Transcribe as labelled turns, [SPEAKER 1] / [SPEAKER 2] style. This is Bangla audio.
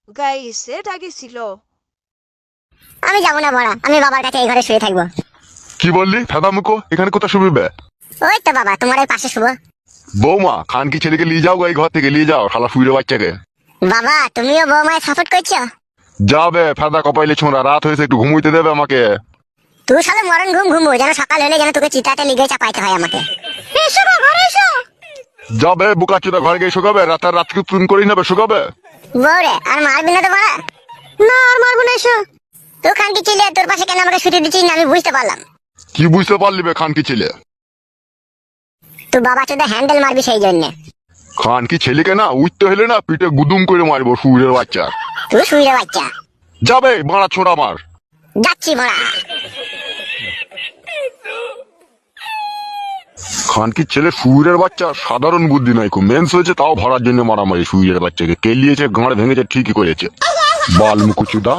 [SPEAKER 1] গাইছে ডাকিছিল।
[SPEAKER 2] আমি যাবো না বড়া, আমি বাবার কাছে এই ঘরে শুয়ে থাকবো।
[SPEAKER 3] কি বললি ফেদা মুখো? এখানে কোথা শুবি বে?
[SPEAKER 2] ওই তো বাবা, তোমার এই পাশে শুবো।
[SPEAKER 3] বৌমা খান কি ছেলেকে নিয়ে যাও গো, এই ঘর থেকে নিয়ে যাও শালা শুইরে বাচ্চাকে।
[SPEAKER 2] বাবা তুমিও বৌমায় সাপোর্ট করছো?
[SPEAKER 3] যাবে ফেদা কপাইলে ছোঁড়া, রাত হয়েছে একটু ঘুমুইতে দেবে আমাকে।
[SPEAKER 2] তুই সালে মরণ ঘুম ঘুমবো, যেন সকাল হলে যেন তোকে চিতাতে লিগে চাপাইতে হয় আমাকে। এসো গো, ঘরে এসো।
[SPEAKER 3] যাবে বুকা চুদা ঘরে গিয়ে শুকাবে, রাতকে তুন করেই নেবে শুকাবে।
[SPEAKER 2] বৌরে আর মারবি না তো বড়া? না আর মারবো না, এসো। তুই খানকি ছিলে, তোর পাশে কেন আমাকে শুতে দিচ্ছিস না আমি বুঝতে পারলাম।
[SPEAKER 3] কি বুঝতে পারলি বে খান কি ছেলে?
[SPEAKER 2] তুই বাবা চোদা হ্যান্ডেল মারবি সেই জন্য।
[SPEAKER 3] খান কি ছেলেকে না উঠতে হলে না পিঠে গুদুম করে মারবো শুইরের বাচ্চা।
[SPEAKER 2] তুই শুয়ে বাচ্চা।
[SPEAKER 3] যাবে মারা ছোড়া মার।
[SPEAKER 2] যাচ্ছি বড়া।
[SPEAKER 3] খান কি ছেলে শুইরের বাচ্চা, সাধারণ বুদ্ধি নয়, খুব মেন্স হয়েছে তাও ভরার জন্য মারামারি। শুইরের বাচ্চাকে কেলিয়েছে, গাঁড় ভেঙেছে, ঠিকই করেছে। বাল মুকুচুদা।